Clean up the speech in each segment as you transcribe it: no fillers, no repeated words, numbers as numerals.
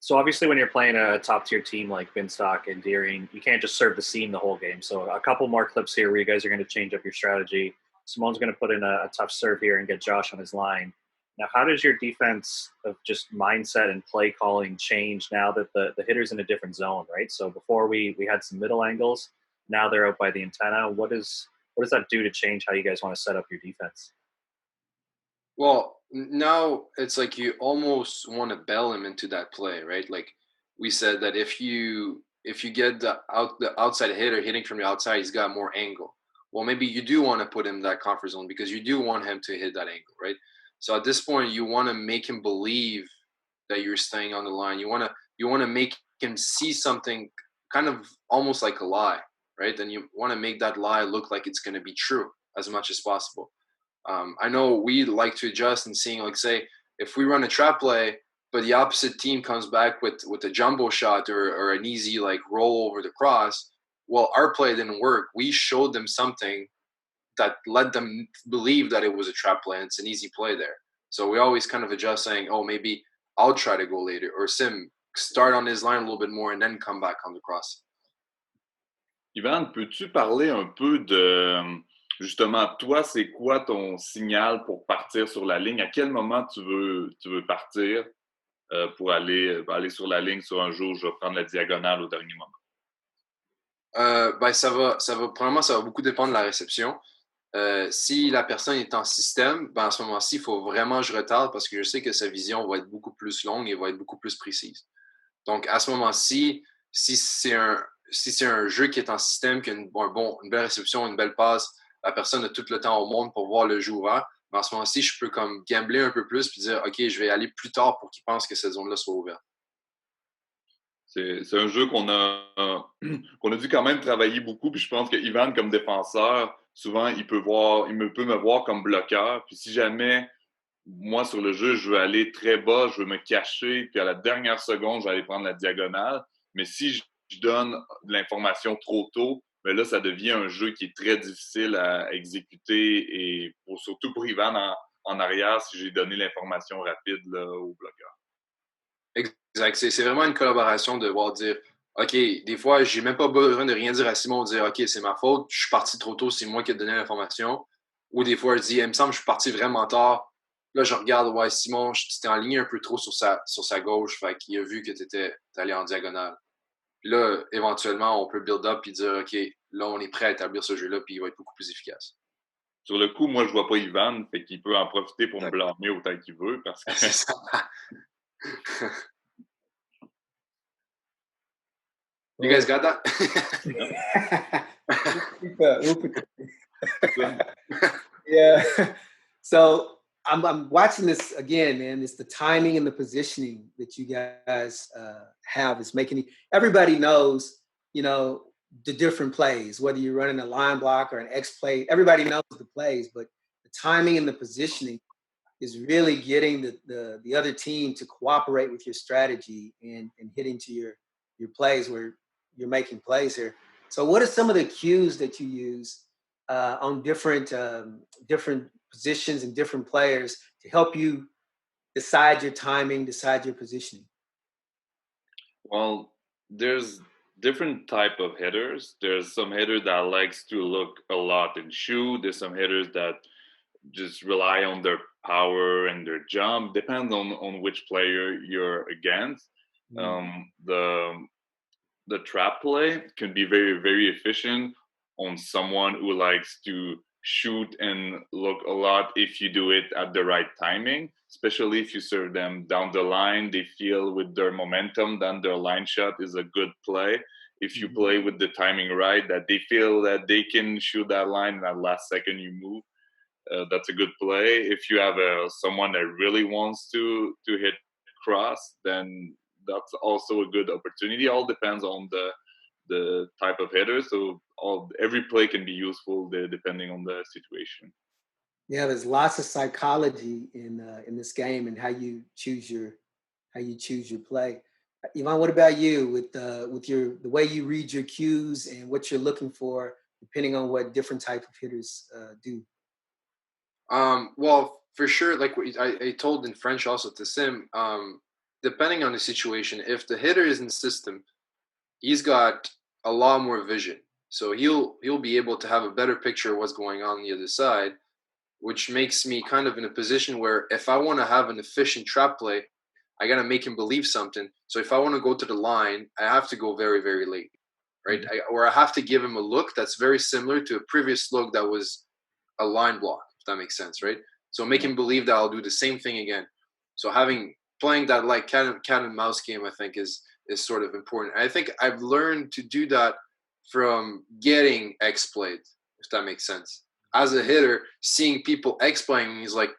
So obviously, when you're playing a top tier team like Binstock and Deering, you can't just serve the seam the whole game. So a couple more clips here where you guys are going to change up your strategy. Simone's going to put in a tough serve here and get Josh on his line. Now, how does your defense of just mindset and play calling change now that the hitter's in a different zone, right? So before we had some middle angles, now they're out by the antenna. What does that do to change how you guys want to set up your defense? Well, now it's like you almost want to bail him into that play, right? Like we said that if you get the outside hitter hitting from the outside, he's got more angle. Well, maybe you do want to put him in that comfort zone because you do want him to hit that angle, right? So at this point, you want to make him believe that you're staying on the line. You want to make him see something kind of almost like a lie, right? And you want to make that lie look like it's going to be true as much as possible. I know we like to adjust and seeing, like, say, if we run a trap play, but the opposite team comes back with a jumbo shot or an easy like roll over the cross. Well, our play didn't work. We showed them something that led them believe that it was a trap play and it's an easy play there. So we always kind of adjust, saying, "Oh, maybe I'll try to go later," or Sim start on his line a little bit more and then come back on the cross. Yvan, peux-tu parler un peu de, justement, toi, c'est quoi ton signal pour partir sur la ligne? À quel moment tu veux partir pour aller sur la ligne sur un jour, je vais prendre la diagonale au dernier moment? Ben, premièrement, ça va beaucoup dépendre de la réception. Si la personne est en système, ben à ce moment-ci, il faut vraiment que je retarde parce que je sais que sa vision va être beaucoup plus longue et va être beaucoup plus précise. Donc, à ce moment-ci, si c'est un jeu qui est en système, qui a une belle réception, une belle passe, la personne a tout le temps au monde pour voir le jeu ouvert, mais à ce moment-ci, je peux comme gambler un peu plus et dire, OK, je vais aller plus tard pour qu'il pense que cette zone-là soit ouverte. C'est un jeu qu'on a, qu'on a dû quand même travailler beaucoup. Puis je pense que Ivan, comme défenseur, souvent, peut me voir comme bloqueur. Puis si jamais, moi, sur le jeu, je veux aller très bas, je veux me cacher, puis à la dernière seconde, je vais aller prendre la diagonale. Mais si je donne de l'information trop tôt, ben là, ça devient un jeu qui est très difficile à exécuter et surtout pour Ivan en arrière, si j'ai donné l'information rapide là, au bloqueur. Exact. C'est vraiment une collaboration de voir dire, OK, des fois, j'ai même pas besoin de rien dire à Simon, dire, OK, c'est ma faute, je suis parti trop tôt, c'est moi qui ai donné l'information. Ou des fois, je dis, il me semble que je suis parti vraiment tard. Là, je regarde, ouais, Simon, tu t'es enligné un peu trop sur sa gauche, fait qu'il a vu que tu étais allé en diagonale. Puis là, éventuellement, on peut build up et dire, OK, là, on est prêt à établir ce jeu-là, puis il va être beaucoup plus efficace. Sur le coup, moi, je vois pas Ivan, fait qu'il peut en profiter pour me Exact. blâmer autant qu'il veut parce que C'est ça. You guys got that? We'll put yeah. So I'm watching this again, man. It's the timing and the positioning that you guys have is making everybody knows, the different plays, whether you're running a line block or an X play, everybody knows the plays, but the timing and the positioning is really getting the other team to cooperate with your strategy and hitting to your plays where you're making plays here. So what are some of the cues that you use on different positions and different players to help you decide your timing, decide your positioning? well, there's different type of hitters. There's some hitter that likes to look a lot and shoot. There's some hitters that just rely on their power and their jump. Depends on which player you're against. The trap play can be very, very efficient on someone who likes to shoot and look a lot if you do it at the right timing, especially if you serve them down the line. They feel with their momentum, then their line shot is a good play. If you play with the timing right, that they feel that they can shoot that line in that last second you move, that's a good play. If you have someone that really wants to hit cross, then that's also a good opportunity. All depends on the type of hitter. So every play can be useful depending on the situation. Yeah, there's lots of psychology in this game and how you choose your play. Ivan, what about you with the way you read your cues and what you're looking for, depending on what different type of hitters do? Well, for sure, like what I told in French also to Sim, depending on the situation, if the hitter is in system, he's got a lot more vision. So he'll be able to have a better picture of what's going on the other side, which makes me kind of in a position where if I want to have an efficient trap play, I gotta make him believe something. So if I want to go to the line, I have to go very, very late, right? Or I have to give him a look that's very similar to a previous look that was a line block, if that makes sense, right? So make him believe that I'll do the same thing again. So playing that like cat and mouse game, I think is sort of important. I think I've learned to do that from getting X-played, if that makes sense. As a hitter, seeing people X-playing, he's like,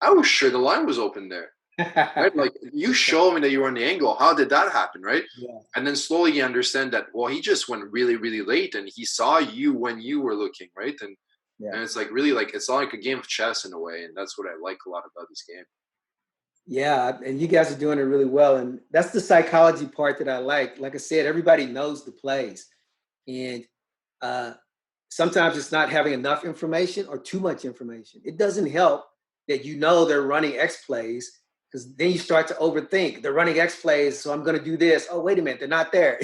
I was sure the line was open there. Right? Like, you show me that you were on the angle. How did that happen, right? Yeah. And then slowly you understand that, well, he just went really, really late and he saw you when you were looking, right? And it's like really like it's like a game of chess in a way, and that's what I like a lot about this game. Yeah, and you guys are doing it really well, and that's the psychology part that I like. Like I said, everybody knows the plays, and sometimes it's not having enough information or too much information. It doesn't help that you know they're running X plays, because then you start to overthink. They're running X plays, so I'm going to do this. Oh, wait a minute, they're not there.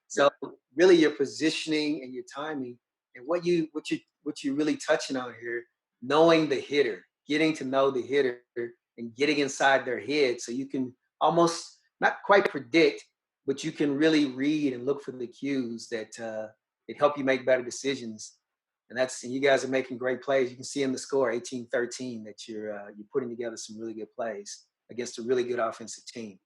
So really your positioning and your timing, and what you really touching on here, knowing the hitter, getting to know the hitter, and getting inside their head, so you can almost not quite predict, but you can really read and look for the cues that it help you make better decisions. And you guys are making great plays. You can see in the score 18-13 that you're putting together some really good plays against a really good offensive team.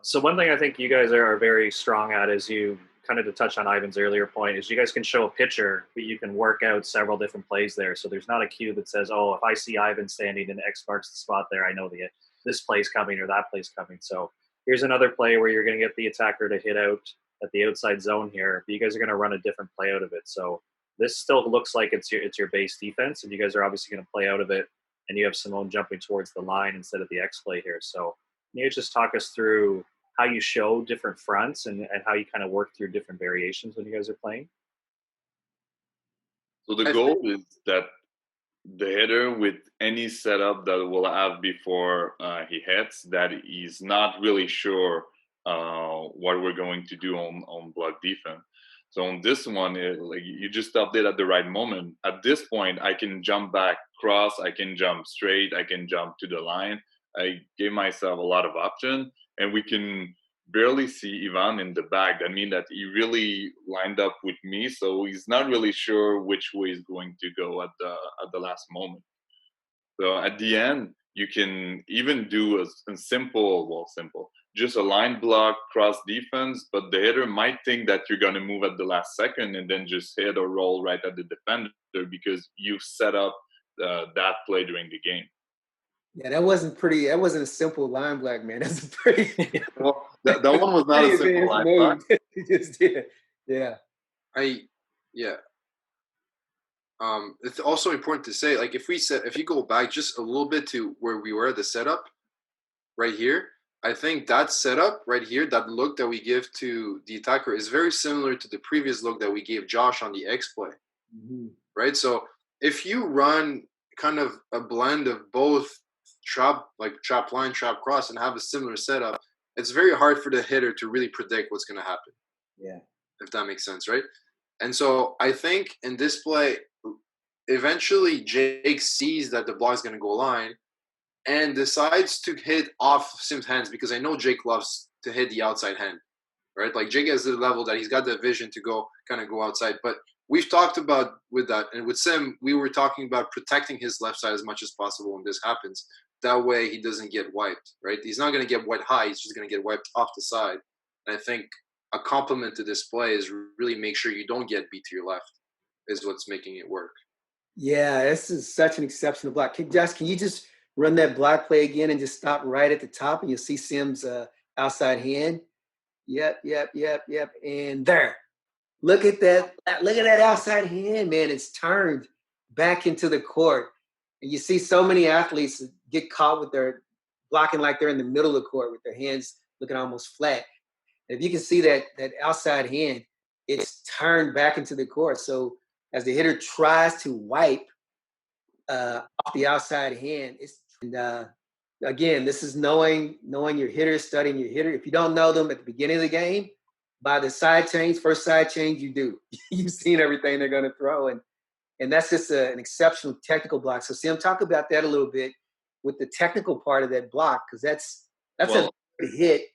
So one thing I think you guys are very strong at is you kind of to touch on Ivan's earlier point is you guys can show a picture, but you can work out several different plays there. So there's not a cue that says, oh, if I see Ivan standing in X marks the spot there, I know this play's coming or that play's coming. So here's another play where you're going to get the attacker to hit out at the outside zone here, but you guys are going to run a different play out of it. So this still looks like it's your base defense, and you guys are obviously going to play out of it, and you have Simone jumping towards the line instead of the X play here. So can you just talk us through how you show different fronts and how you kind of work through different variations when you guys are playing? So the goal is that the hitter, with any setup that we'll have before he hits, that he's not really sure what we're going to do on block defense. So on this one, like you just stopped it at the right moment. At this point, I can jump back cross, I can jump straight, I can jump to the line. I gave myself a lot of options, and we can barely see Ivan in the back. That means that he really lined up with me, so he's not really sure which way he's going to go at the last moment. So at the end, you can even do a simple, just a line block, cross defense, but the hitter might think that you're going to move at the last second and then just hit or roll right at the defender because you've set up that play during the game. Yeah, that wasn't a simple line block, man. That's a pretty. Well, that one was not a simple line block. You just did. Yeah. It's also important to say, like, if you go back just a little bit to where we were at the setup right here, I think that setup right here, that look that we give to the attacker is very similar to the previous look that we gave Josh on the X play, right? So if you run kind of a blend of both trap line, trap cross, and have a similar setup, it's very hard for the hitter to really predict what's going to happen. Yeah. If that makes sense, right? And so I think in this play, eventually Jake sees that the block is going to go line and decides to hit off Sim's hands, because I know Jake loves to hit the outside hand, right? Like, Jake has the level that he's got the vision to go outside. But we've talked about with that, and with Sim, we were talking about protecting his left side as much as possible when this happens. That way he doesn't get wiped, right? He's not going to get wiped high. He's just going to get wiped off the side. And I think a compliment to this play is really make sure you don't get beat to your left is what's making it work. Yeah, this is such an exceptional block. Josh, can you just run that block play again and just stop right at the top, and you'll see Sim's outside hand? Yep. And there. Look at that. Look at that outside hand, man. It's turned back into the court. And you see so many athletes get caught with their blocking like they're in the middle of the court with their hands looking almost flat. And if you can see that outside hand, it's turned back into the court. So as the hitter tries to wipe off the outside hand, again, this is knowing your hitter, studying your hitter. If you don't know them at the beginning of the game, by the first side change, you do. You've seen everything they're going to throw, and that's just an exceptional technical block. So, Sam, talk about that a little bit with the technical part of that block, because that's a good hit,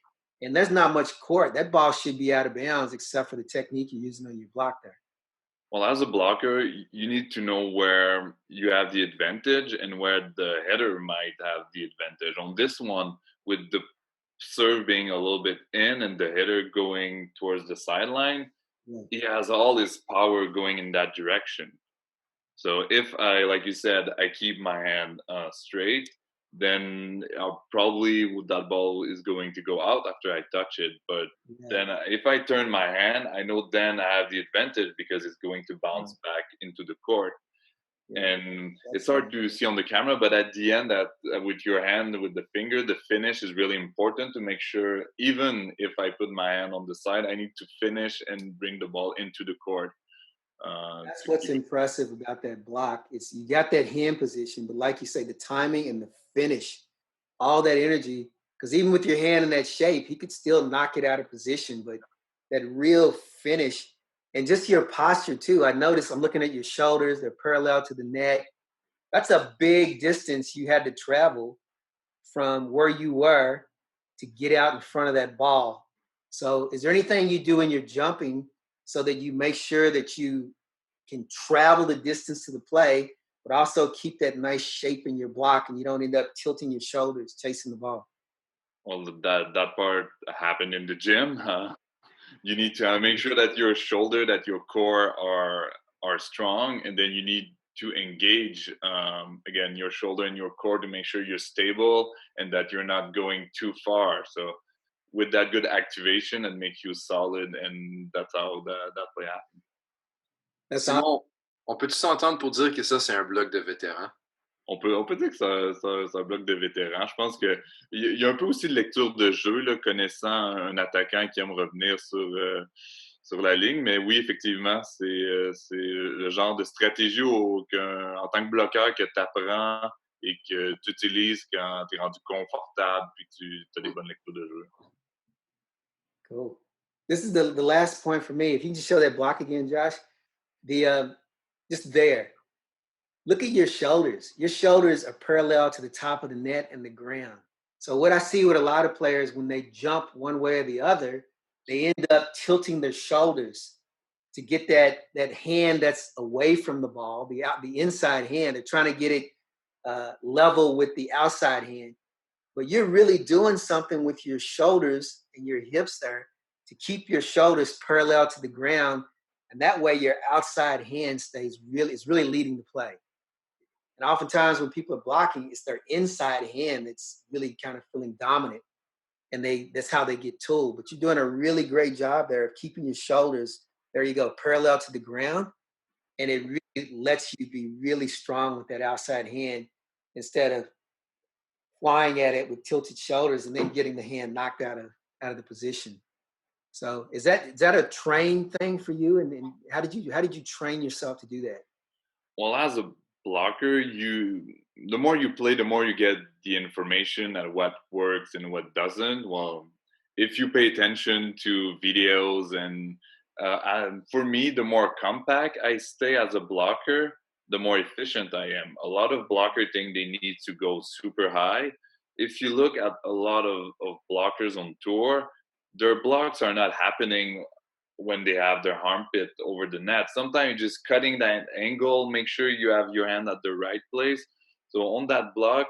and there's not much court. That ball should be out of bounds except for the technique you're using on your block there. Well, as a blocker, you need to know where you have the advantage and where the header might have the advantage. On this one, with the serve being a little bit in and the hitter going towards the sideline, he has all his power going in that direction. So if I, like you said, I keep my hand straight, then that ball is going to go out after I touch it. But then if I turn my hand, I know then I have the advantage because it's going to bounce back into the court. And it's hard to see on the camera, but at the end, that with your hand, with the finger, the finish is really important to make sure. Even if I put my hand on the side, I need to finish and bring the ball into the court. That's what's impressive about that block. It's you got that hand position, but like you say, the timing and the finish, all that energy. Because even with your hand in that shape, he could still knock it out of position. But that real finish and just your posture too. I noticed I'm looking at your shoulders; they're parallel to the net. That's a big distance you had to travel from where you were to get out in front of that ball. So, is there anything you do in your jumping so that you make sure that you can travel the distance to the play, but also keep that nice shape in your block and you don't end up tilting your shoulders chasing the ball? Well, that part happened in the gym. You need to make sure that your shoulder, that your core are strong, and then you need to engage again your shoulder and your core to make sure you're stable and that you're not going too far. So with that good activation, and make you solid, and that's how that play happened. Simon, on peut-tu s'entendre pour dire que ça, c'est un bloc de vétéran? On peut dire que c'est un bloc de vétéran. Je pense qu'il y a un peu aussi de lecture de jeu, là, connaissant un attaquant qui aime revenir sur la ligne. Mais oui, effectivement, c'est le genre de stratégie en tant que bloqueur que tu apprends et que tu utilises quand tu es rendu confortable et que tu as des bonnes lectures de jeu. Cool. This is the last point for me. If you can just show that block again, Josh. Just there. Look at your shoulders. Your shoulders are parallel to the top of the net and the ground. So what I see with a lot of players, when they jump one way or the other, they end up tilting their shoulders to get that hand that's away from the ball, the inside hand. They're trying to get it level with the outside hand. But you're really doing something with your shoulders and your hips there to keep your shoulders parallel to the ground. And that way your outside hand is really leading the play. And oftentimes when people are blocking, it's their inside hand that's really kind of feeling dominant. And that's how they get tooled. But you're doing a really great job there of keeping your shoulders, there you go, parallel to the ground. And it really lets you be really strong with that outside hand instead of flying at it with tilted shoulders and then getting the hand knocked out of the position. So is that a trained thing for you? And how did you train yourself to do that? Well, as a blocker, the more you play, the more you get the information at what works and what doesn't. Well, if you pay attention to videos and for me, the more compact I stay as a blocker, the more efficient I am. A lot of blockers think they need to go super high. If you look at a lot of blockers on tour, their blocks are not happening when they have their armpit over the net. Sometimes you're just cutting that angle, make sure you have your hand at the right place. So on that block,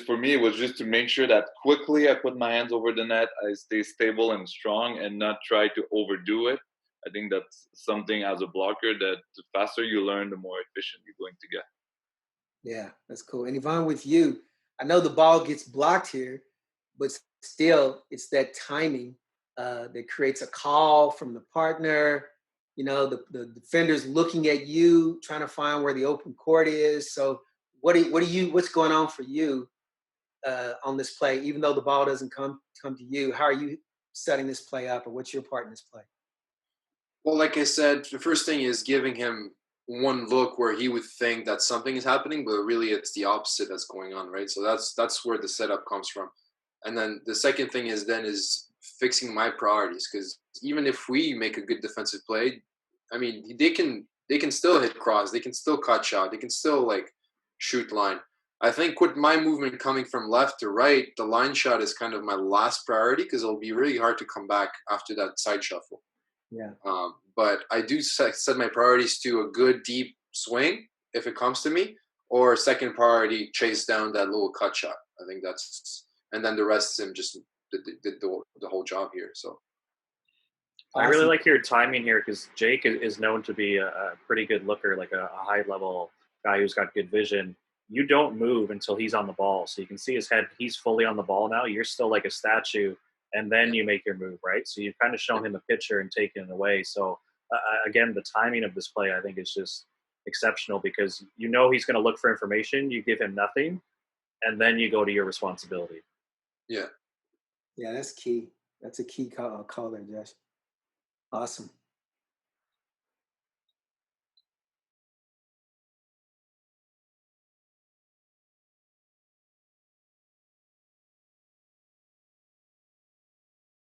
for me, it was just to make sure that quickly I put my hands over the net, I stay stable and strong and not try to overdo it. I think that's something as a blocker that the faster you learn, the more efficient you're going to get. Yeah, that's cool. And Yvonne, with you, I know the ball gets blocked here, but still it's that timing that creates a call from the partner. You know, the defender's looking at you, trying to find where the open court is. So what's going on for you on this play? Even though the ball doesn't come to you, how are you setting this play up, or what's your part in this play? Well, like I said, the first thing is giving him one look where he would think that something is happening, but really it's the opposite that's going on, right? So that's where the setup comes from. And then the second thing is fixing my priorities, because even if we make a good defensive play, I mean they can still hit cross, they can still cut shot, they can still like shoot line. I think with my movement coming from left to right, the line shot is kind of my last priority because it'll be really hard to come back after that side shuffle. Yeah. But I do set my priorities to a good deep swing if it comes to me, or second priority, chase down that little cut shot. I think that's, and then the rest of him just did the whole job here. So I really Awesome. like your timing here because Jake is known to be a pretty good looker, like a high level guy who's got good vision. You don't move until he's on the ball, so you can see his head. He's fully on the ball now. You're still like a statue, and then you make your move, right? So you've kind of shown him a picture and taken it away. So again, the timing of this play, I think, is just exceptional because you know he's going to look for information. You give him nothing, and then you go to your responsibility. yeah. Yeah, that's key. That's a key call there, Josh. Awesome.